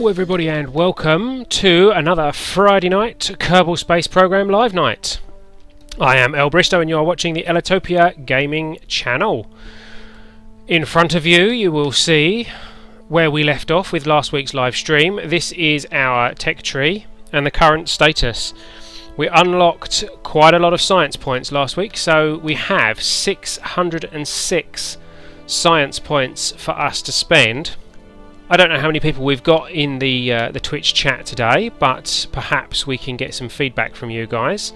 Hello everybody and welcome to another Friday night Kerbal Space Program live night. I am El Bristow and you are watching the Ellitopia gaming channel. In front of you, you will see where we left off with last week's live stream. This is our tech tree and the current status. We unlocked quite a lot of science points last week, so we have 606 science points for us to spend. I don't know how many people we've got in the Twitch chat today, but perhaps we can get some feedback from you guys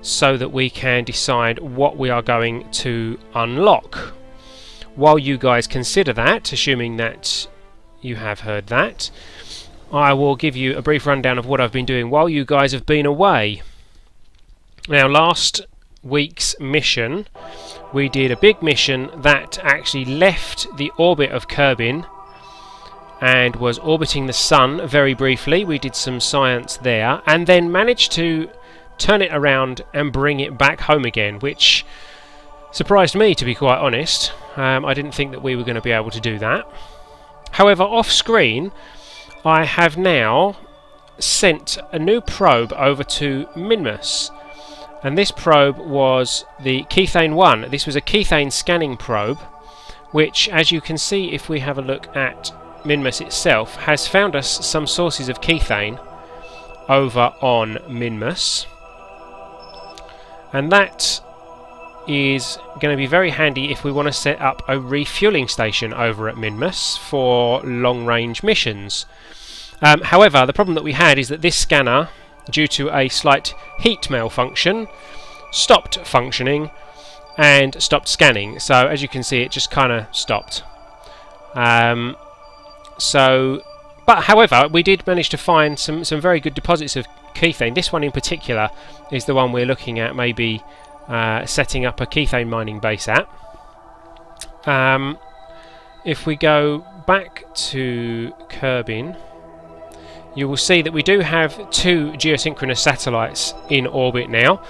so that we can decide what we are going to unlock. While you guys consider that, assuming that you have heard that, I will give you a brief rundown of what I've been doing while you guys have been away. Now, last week's mission, we did a big mission that actually left the orbit of Kerbin and was orbiting the Sun very briefly. We did some science there and then managed to turn it around and bring it back home again, which surprised me, to be quite honest. I didn't think that we were going to be able to do that. However, off screen I have now sent a new probe over to Minmus, and this probe was the Kethane 1. This was a Kethane scanning probe, which, as you can see if we have a look at Minmus itself, has found us some sources of Kethane over on Minmus, and that is going to be very handy if we want to set up a refuelling station over at Minmus for long-range missions. However, the problem that we had is that this scanner, due to a slight heat malfunction, stopped functioning and stopped scanning. So as you can see, it just kind of stopped. But however, we did manage to find some very good deposits of Kethane. This one in particular is the one we're looking at maybe setting up a Kethane mining base at. If we go back to Kerbin, you will see that we do have 2 geosynchronous satellites in orbit now.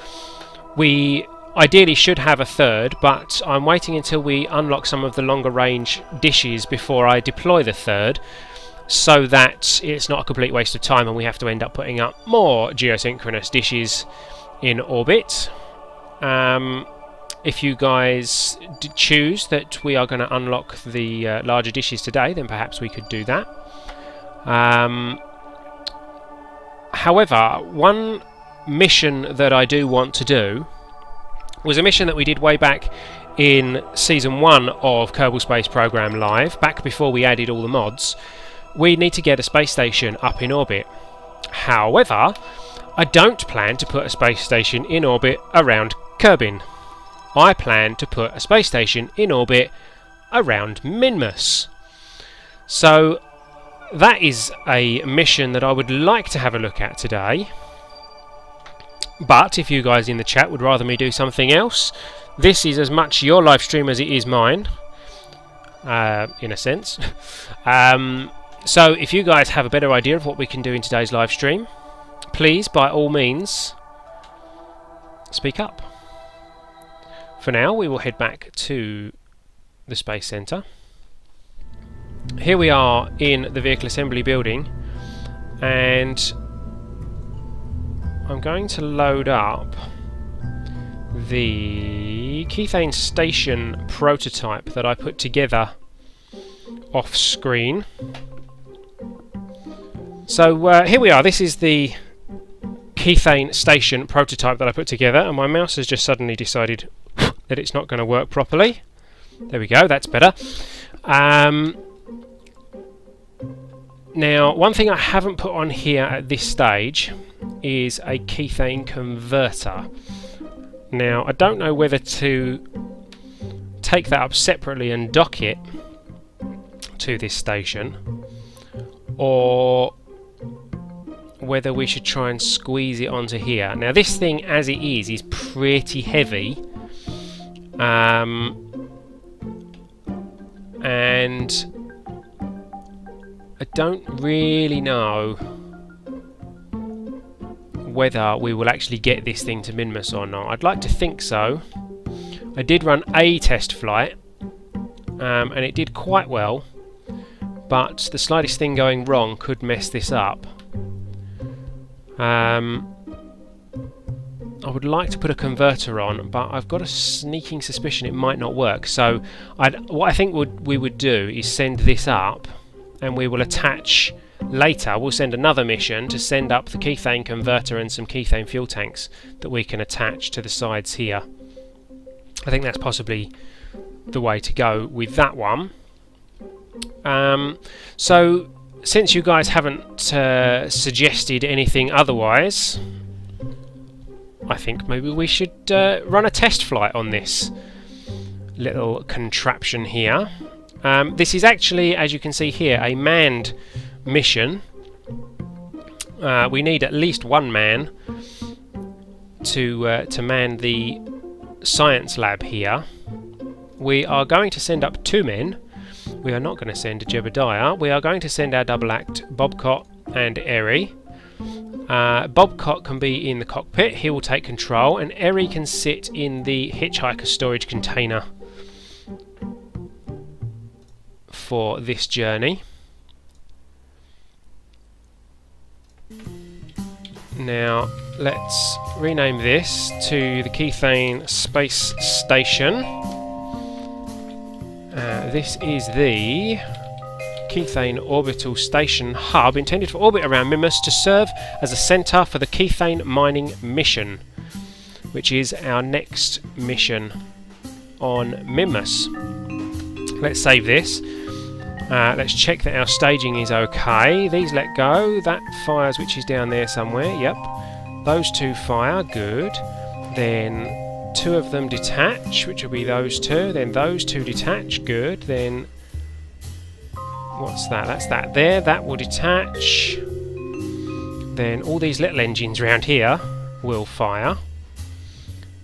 We ideally should have a third, but I'm waiting until we unlock some of the longer range dishes before I deploy the third, so that it's not a complete waste of time and we have to end up putting up more geosynchronous dishes in orbit. If you guys choose that we are going to unlock the larger dishes today, then perhaps we could do that. However, one mission that I do want to do was a mission that we did way back in Season 1 of Kerbal Space Program Live, back before we added all the mods. We need to get a space station up in orbit. However, I don't plan to put a space station in orbit around Kerbin. I plan to put a space station in orbit around Minmus. So that is a mission that I would like to have a look at today. But if you guys in the chat would rather me do something else, this is as much your live stream as it is mine, in a sense. So if you guys have a better idea of what we can do in today's live stream, please, by all means, speak up. For now, we will head back to the Space Centre. Here we are in the vehicle assembly building, and I'm going to load up the Kethane station prototype that I put together off screen. So here we are. This is the Kethane station prototype that I put together, and my mouse has just suddenly decided that it's not going to work properly. There we go, that's better. Now, one thing I haven't put on here at this stage is a Kethane converter. Now, I don't know whether to take that up separately and dock it to this station, or whether we should try and squeeze it onto here. Now, this thing as it is pretty heavy, and I don't really know whether we will actually get this thing to Minmus or not. I'd like to think so. I did run a test flight, and it did quite well, but the slightest thing going wrong could mess this up. I would like to put a converter on, but I've got a sneaking suspicion it might not work. So what I think we would do is send this up, and we will attach later. We'll send another mission to send up the Kethane converter and some Kethane fuel tanks that we can attach to the sides here. I think that's possibly the way to go with that one. So since you guys haven't suggested anything otherwise, I think maybe we should run a test flight on this little contraption here. This is actually, as you can see here, a manned mission. We need at least one man to man the science lab here. We are going to send up 2 men. We are not going to send Jebediah. We are going to send our double act Bobcott and Eri. Bobcott can be in the cockpit, he will take control, and Eri can sit in the hitchhiker storage container for this journey. Now let's rename this to the Kethane Space Station. This is the Kethane Orbital Station Hub, intended for orbit around Minmus to serve as a centre for the Kethane mining mission, which is our next mission on Minmus. Let's save this. Let's check that our staging is okay. These let go. That fires, which is down there somewhere. Yep. Those 2 fire. Good. Then 2 of them detach, which will be those 2. Then those 2 detach. Good. Then what's that? That's that there. That will detach. Then all these little engines around here will fire.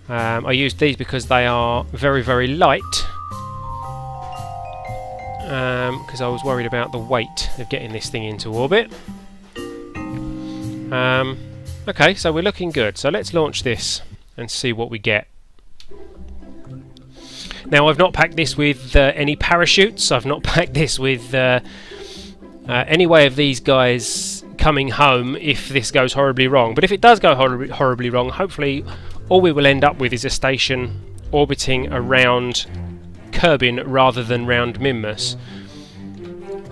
I used these because they are very, very light. Because I was worried about the weight of getting this thing into orbit. Okay, so we're looking good. So let's launch this and see what we get. Now, I've not packed this with any parachutes. I've not packed this with any way of these guys coming home if this goes horribly wrong. But if it does go horribly wrong, hopefully all we will end up with is a station orbiting around Kerbin rather than round Minmus.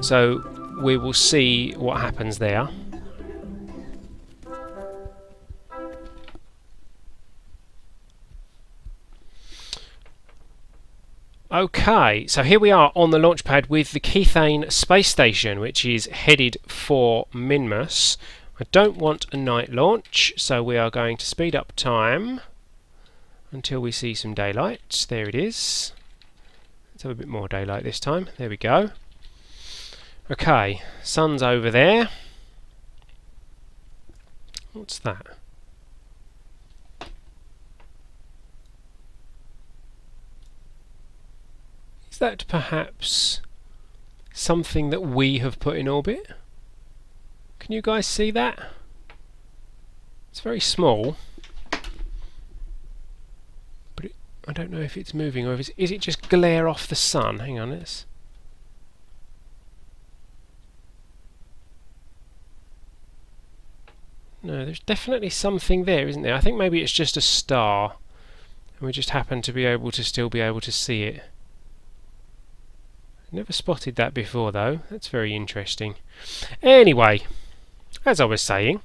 So we will see what happens there. Okay, so here we are on the launch pad with the Kethane space station, which is headed for Minmus. I don't want a night launch, so we are going to speed up time until we see some daylight. There it is. Let's have a bit more daylight this time. There we go. Okay, sun's over there. What's that? Is that perhaps something that we have put in orbit? Can you guys see that? It's very small. But I don't know if it's moving or if is it just glare off the sun? Hang on, let's... No, there's definitely something there, isn't there? I think maybe it's just a star, and we just happen to be able to still be able to see it. Never spotted that before, though. That's very interesting. Anyway, as I was saying,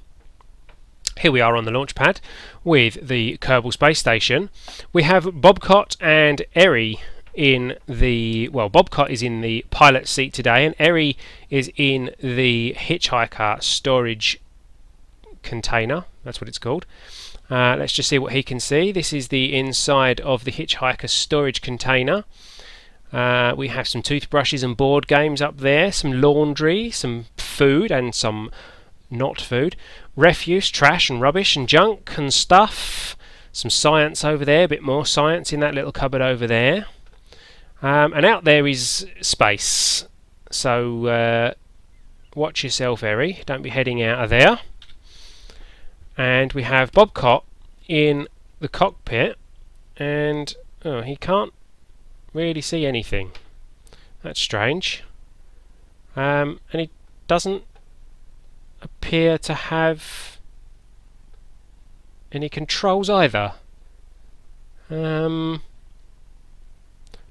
here we are on the launch pad with the Kerbal space station. We have Bobcott and Eri in the... Well, Bobcott is in the pilot seat today, and Eri is in the hitchhiker storage container. That's what it's called. Let's just see what he can see. This is the inside of the hitchhiker storage container. We have some toothbrushes and board games up there, some laundry, some food and some not food, refuse, trash and rubbish and junk and stuff, some science over there, a bit more science in that little cupboard over there, and out there is space, so watch yourself, Eri, don't be heading out of there. And we have Bobcott in the cockpit, and he can't really see anything. That's strange. and it doesn't appear to have any controls either.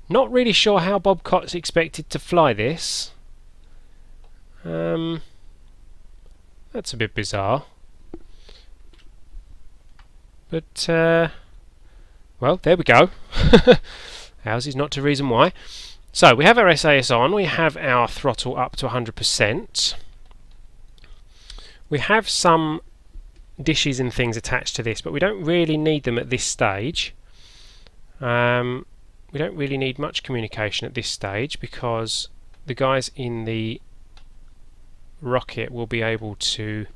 Not really sure how Bobcat's expected to fly this. That's a bit bizarre. But, well, there we go. Ours is not to reason why. So, we have our SAS on. We have our throttle up to 100%. We have some dishes and things attached to this, but we don't really need them at this stage. We don't really need much communication at this stage because the guys in the rocket will be able to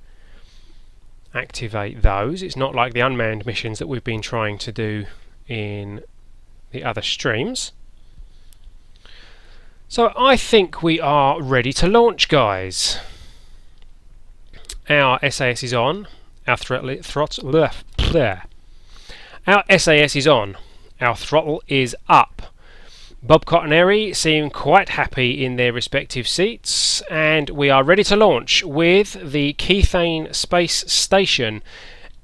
activate those. It's not like the unmanned missions that we've been trying to do in the other streams. So I think we are ready to launch, guys. Our SAS is on. Our SAS is on. Our throttle is up. Bobcat and Eri seem quite happy in their respective seats, and we are ready to launch with the Kethane space station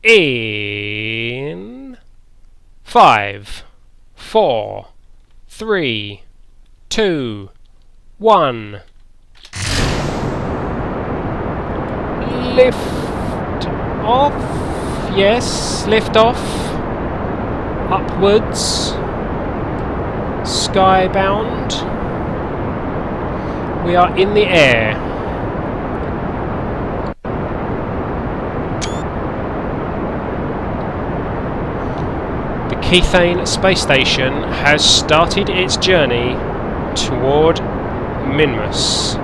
in 5, 4, 3, 2, 1. Lift off. Yes, lift off. Upwards. Skybound. We are in the air. The Kethane space station has started its journey toward Minmus.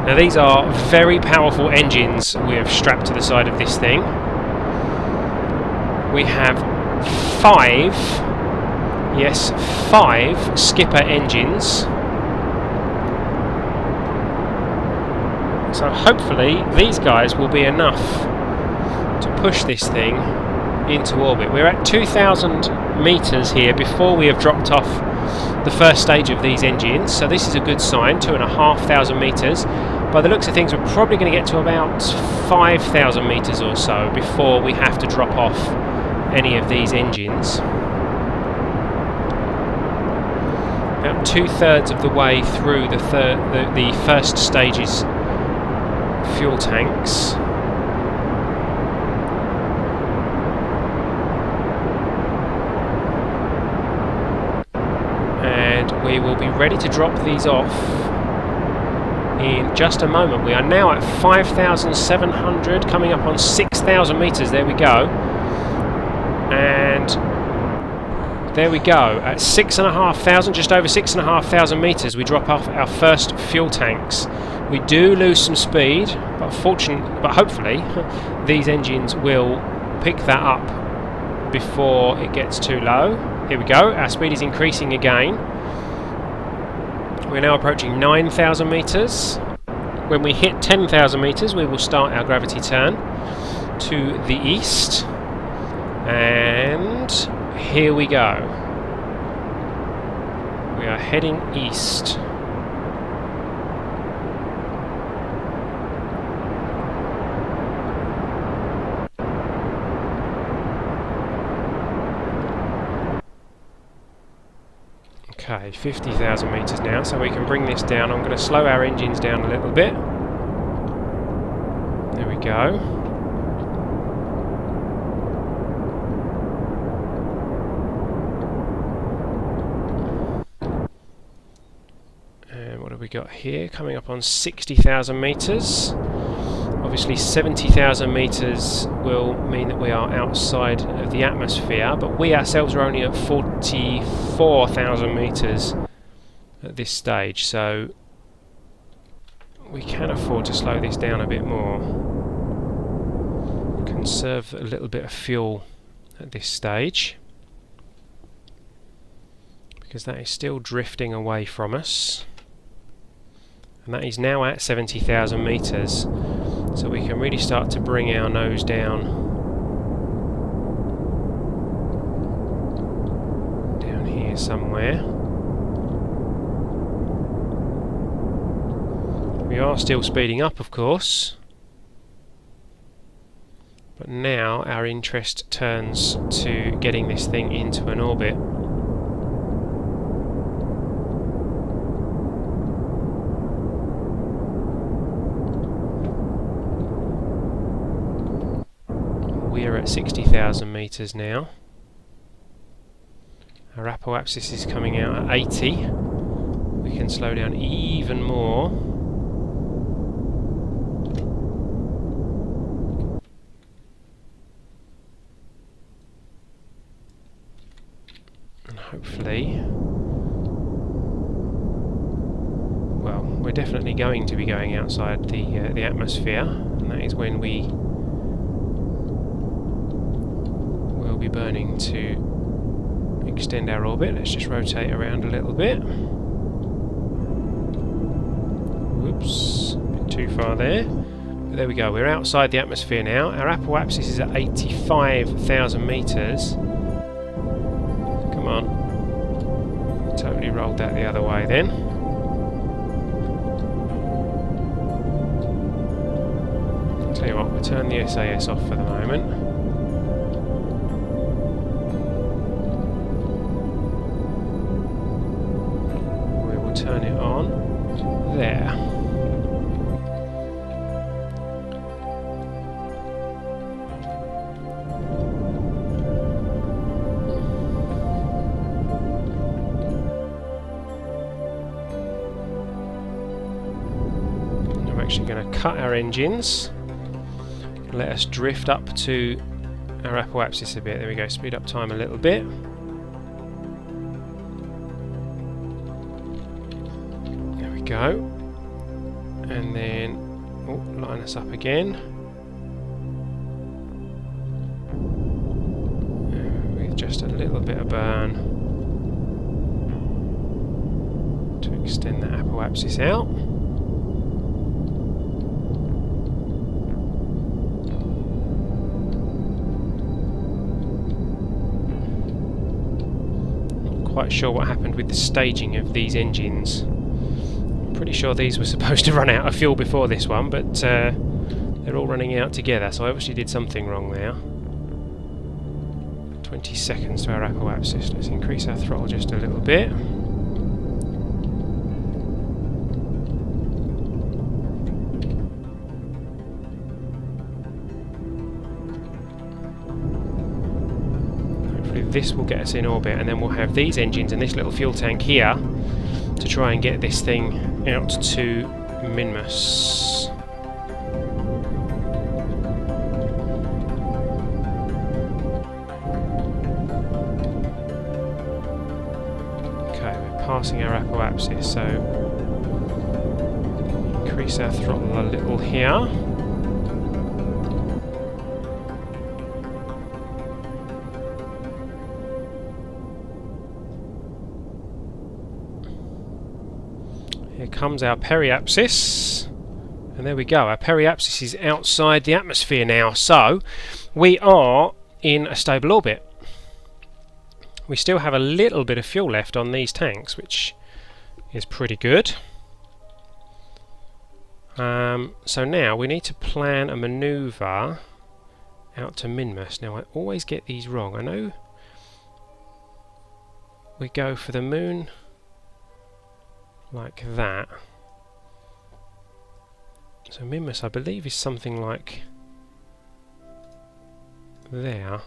Now these are very powerful engines we've strapped to the side of this thing. We have 5 skipper engines. So hopefully these guys will be enough to push this thing into orbit. We're at 2,000 meters here before we have dropped off the first stage of these engines, so this is a good sign. 2,500 meters. By the looks of things, we're probably going to get to about 5,000 meters or so before we have to drop off any of these engines. About 2/3 of the way through the first stage's fuel tanks. And we will be ready to drop these off in just a moment. We are now at 5,700, coming up on 6,000 meters. There we go. And there we go. At 6,500, just over 6,500 meters, we drop off our first fuel tanks. We do lose some speed, but hopefully these engines will pick that up before it gets too low. Here we go. Our speed is increasing again. We're now approaching 9,000 meters. When we hit 10,000 meters, we will start our gravity turn to the east. And here we go. We are heading east. Okay, 50,000 meters now, so we can bring this down. I'm going to slow our engines down a little bit. There we go. And what have we got here? Coming up on 60,000 meters. Obviously 70,000 meters will mean that we are outside of the atmosphere, but we ourselves are only at 44,000 meters at this stage, so we can afford to slow this down a bit more. Conserve a little bit of fuel at this stage, because that is still drifting away from us. And that is now at 70,000 meters. So we can really start to bring our nose down here somewhere. We are still speeding up, of course, but now our interest turns to getting this thing into an orbit. We're at 60,000 meters now. Our apoapsis is coming out at 80. We can slow down even more. And hopefully, well, we're definitely going to be going outside the atmosphere, and that is when we will be burning to extend our orbit. Let's just rotate around a little bit. Whoops, a bit too far there. But there we go, we're outside the atmosphere now. Our apoapsis is at 85,000 meters. Come on. Totally rolled that the other way then. Tell you what, we'll turn the SAS off for the moment. Turn it on. There. I'm actually going to cut our engines. Let us drift up to our apoapsis a bit. There we go. Speed up time a little bit. Go, and then line us up again with just a little bit of burn to extend the apoapsis out. Not quite sure what happened with the staging of these engines. Pretty sure these were supposed to run out of fuel before this one, but they're all running out together, so I obviously did something wrong there. 20 seconds to our apoapsis. Let's increase our throttle just a little bit. Hopefully this will get us in orbit, and then we'll have these engines and this little fuel tank here to try and get this thing out to Minmus. Okay, we're passing our apoapsis, so increase our throttle a little here. Here comes our periapsis, and there we go, our periapsis is outside the atmosphere now, so we are in a stable orbit. We still have a little bit of fuel left on these tanks, which is pretty good. So now we need to plan a manoeuvre out to Minmus. Now I always get these wrong. I know we go for the moon like that. So Minmus, I believe, is something like there.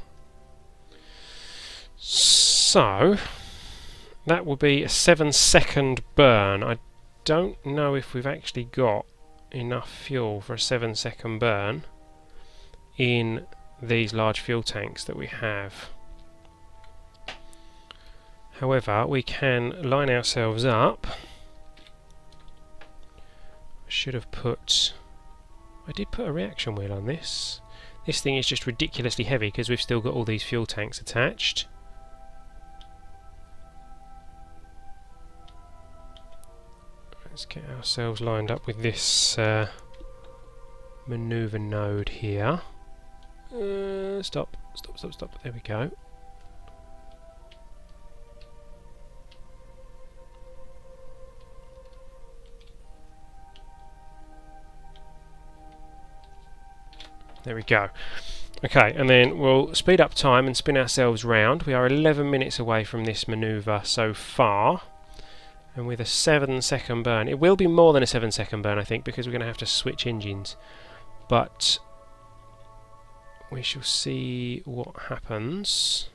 So that will be a 7-second burn. I don't know if we've actually got enough fuel for a 7-second burn in these large fuel tanks that we have. However, we can line ourselves up. I should have put... I did put a reaction wheel on this. This thing is just ridiculously heavy because we've still got all these fuel tanks attached. Let's get ourselves lined up with this manoeuvre node here. Stop. There we go. There we go. Okay, and then we'll speed up time and spin ourselves round. We are 11 minutes away from this manoeuvre so far. And with a 7-second burn, it will be more than a 7-second burn, I think, because we're going to have to switch engines. But we shall see what happens.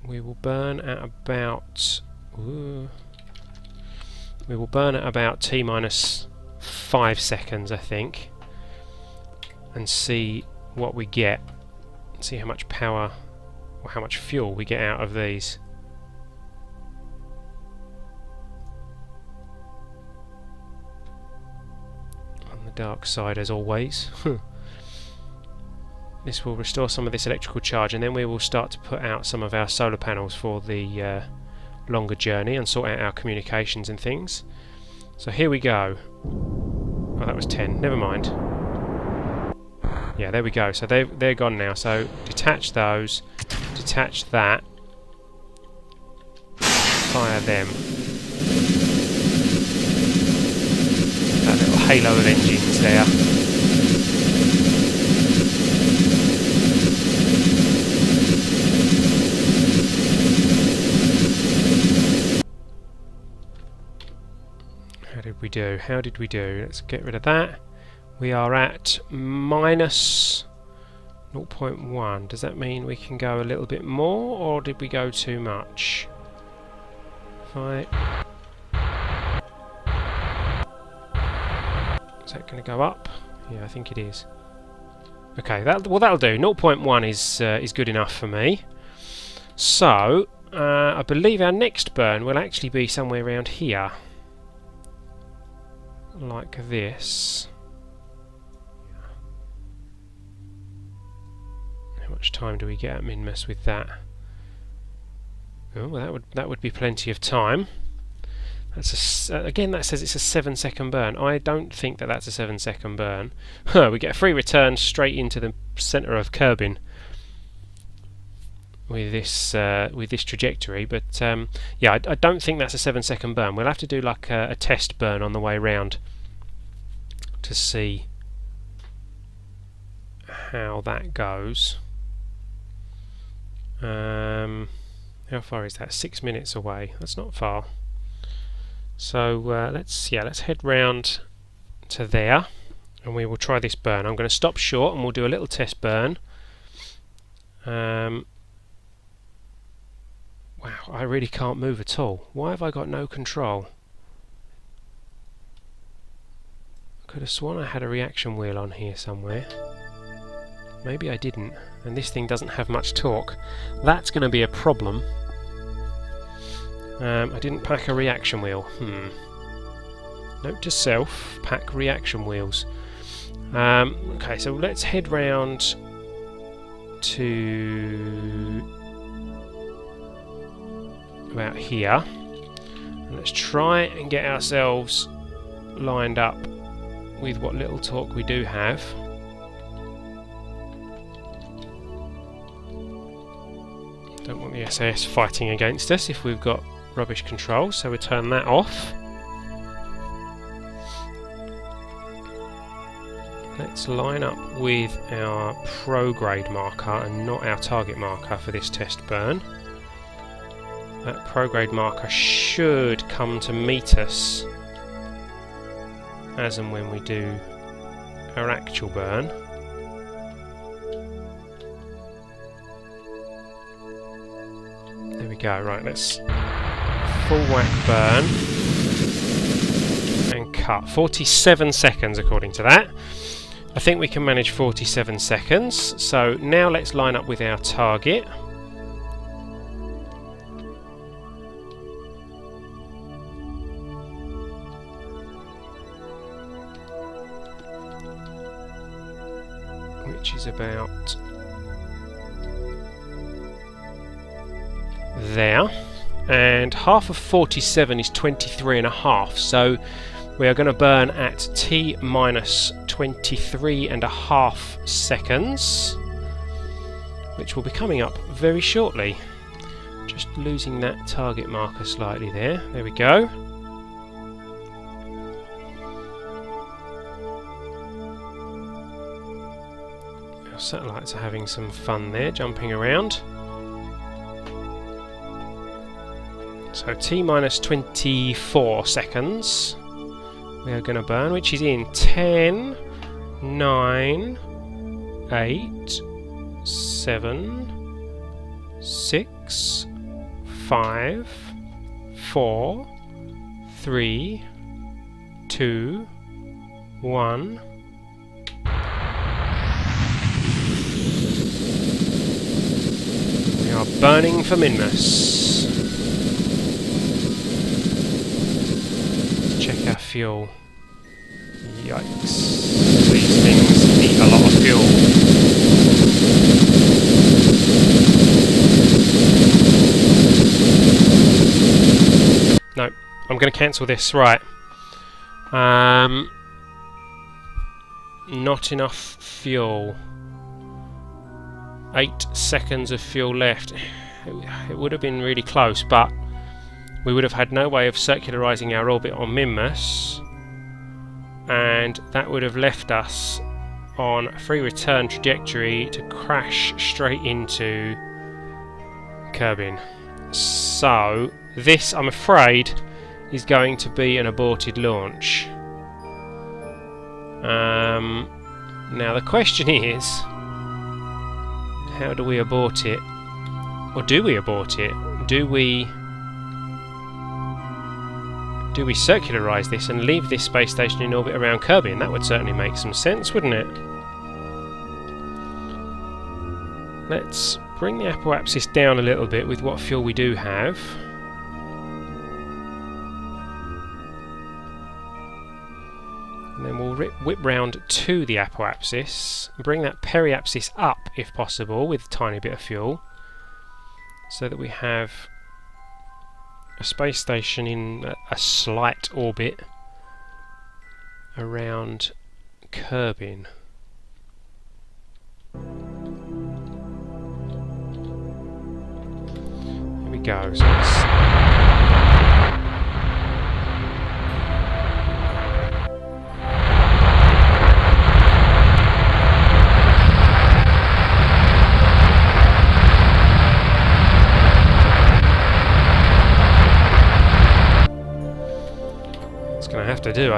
We will burn at about... Ooh, we will burn at about T minus 5 seconds, I think, and see what we get. See how much power or how much fuel we get out of these. On the dark side, as always. This will restore some of this electrical charge, and then we will start to put out some of our solar panels for the longer journey and sort out our communications and things. So here we go. Oh, that was 10. Never mind. Yeah, there we go. So they're gone now. So detach those. Detach that. Fire them. That little halo of engines there. How did we do? Let's get rid of that. We are at minus 0.1. Does that mean we can go a little bit more, or did we go too much? Right. Is that going to go up? Yeah, I think it is. Okay, well that'll do. 0.1 is good enough for me. So I believe our next burn will actually be somewhere around here. Like this. How much time do we get at Minmus with that? Oh, well, that would be plenty of time. That's again, that says it's a 7-second burn. I don't think that that's a 7-second burn. We get a free return straight into the centre of Kerbin with this trajectory, but yeah, I don't think that's a 7-second burn. We'll have to do like a test burn on the way round to see how that goes. How far is that? 6 minutes away. That's not far. So let's head round to there, and we will try this burn. I'm going to stop short, and we'll do a little test burn. Wow, I really can't move at all. Why have I got no control? I could have sworn I had a reaction wheel on here somewhere. Maybe I didn't, and this thing doesn't have much torque. That's going to be a problem. I didn't pack a reaction wheel. Note to self, pack reaction wheels. Okay, so let's head round to about here, and let's try and get ourselves lined up with what little torque we do have. Don't want the SAS fighting against us if we've got rubbish control, so we turn that off. Let's line up with our prograde marker and not our target marker for this test burn. That prograde marker should come to meet us as and when we do our actual burn. There we go. Right, let's full whack burn and cut. 47 seconds according to that. I think we can manage 47 seconds. So now let's line up with our target. Which is about there. And half of 47 is 23.5, so we are going to burn at T minus 23.5 seconds, which will be coming up very shortly. Just losing that target marker slightly there. There we go. Satellites are having some fun there, jumping around. So T minus 24 seconds we are going to burn, which is in 10, 9, 8, 7, 6, 5, 4, 3, 2, 1. We are burning for Minmus. Check our fuel. Yikes. These things eat a lot of fuel. No, I'm going to cancel this. Right. Not enough fuel. 8 seconds of fuel left. It would have been really close, but we would have had no way of circularising our orbit on Minmus, and that would have left us on a free return trajectory to crash straight into Kerbal. So this, I'm afraid, is going to be an aborted launch. Now the question is, how do we abort it? Or do we abort it? Do we circularise this and leave this space station in orbit around Kerbal? That would certainly make some sense, wouldn't it? Let's bring the apoapsis down a little bit with what fuel we do have. And then we'll whip round to the apoapsis, bring that periapsis up if possible with a tiny bit of fuel, so that we have a space station in a slight orbit around Kerbal. Here we go. So going to have to do.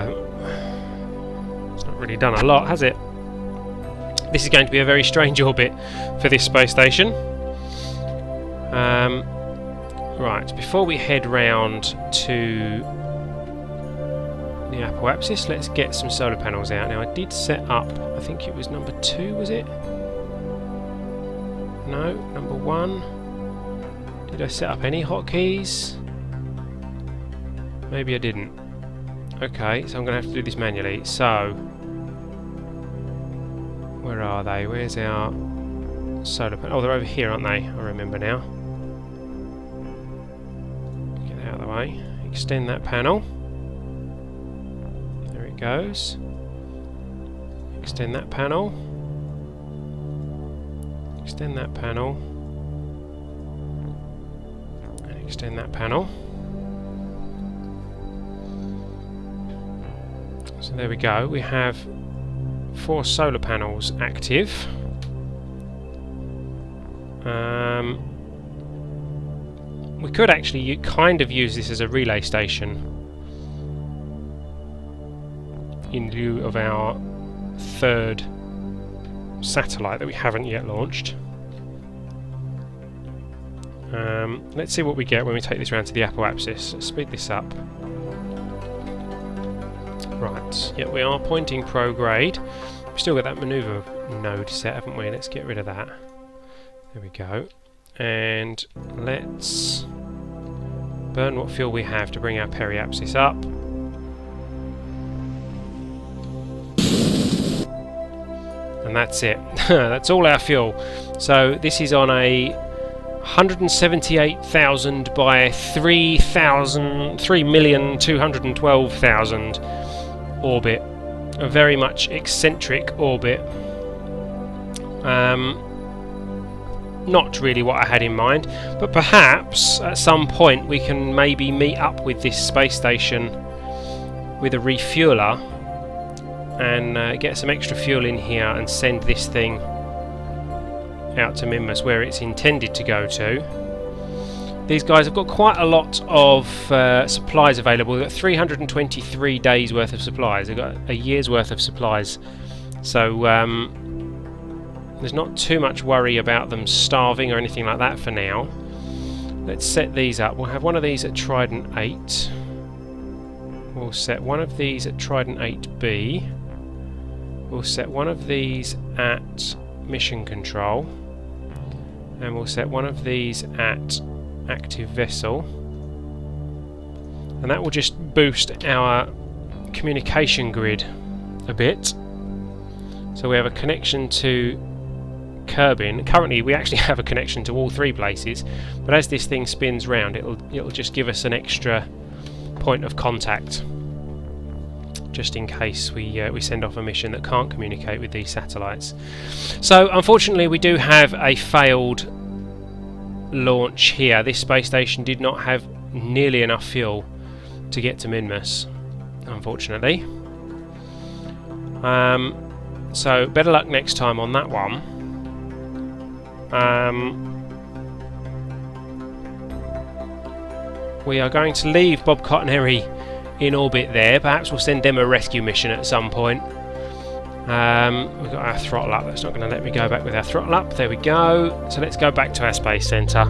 It's not really done a lot, has it? This is going to be a very strange orbit for this space station. Right, before we head round to the apoapsis, let's get some solar panels out. Now I did set up, I think it was number 2, was it? No, number 1. Did I set up any hotkeys? Maybe I didn't. Okay, so I'm going to have to do this manually. So, where are they? Where's our solar panel? Oh, they're over here, aren't they? I remember now. Get out of the way. Extend that panel. There it goes. Extend that panel. Extend that panel. And extend that panel. So there we go, we have 4 solar panels active. We could actually kind of use this as a relay station in lieu of our 3rd satellite that we haven't yet launched. Let's see what we get when we take this round to the apoapsis. Let's speed this up. Right, yep, we are pointing prograde. We've still got that manoeuvre node set, haven't we? Let's get rid of that. There we go. And let's burn what fuel we have to bring our periapsis up. And that's it. That's all our fuel. So this is on a 178,000 by 3,212,000 orbit, a very much eccentric orbit. Not really what I had in mind, but perhaps at some point we can maybe meet up with this space station with a refueler and get some extra fuel in here and send this thing out to Minmus, where it's intended to go to. These guys have got quite a lot of supplies available. They've got 323 days worth of supplies. They've got a year's worth of supplies. So there's not too much worry about them starving or anything like that for now. Let's set these up. We'll have one of these at Trident 8. We'll set one of these at Trident 8B. We'll set one of these at Mission Control. And we'll set one of these at Active Vessel. And that will just boost our communication grid a bit. So we have a connection to Kerbin. Currently we actually have a connection to all three places, but as this thing spins round, it'll just give us an extra point of contact, just in case we send off a mission that can't communicate with these satellites. So unfortunately we do have a failed launch here. This space station did not have nearly enough fuel to get to Minmus, unfortunately. So better luck next time on that one. We are going to leave Bob Cottonberry in orbit there. Perhaps we'll send them a rescue mission at some point. We've got our throttle up. That's not going to let me go back with our throttle up. There we go. So let's go back to our space centre.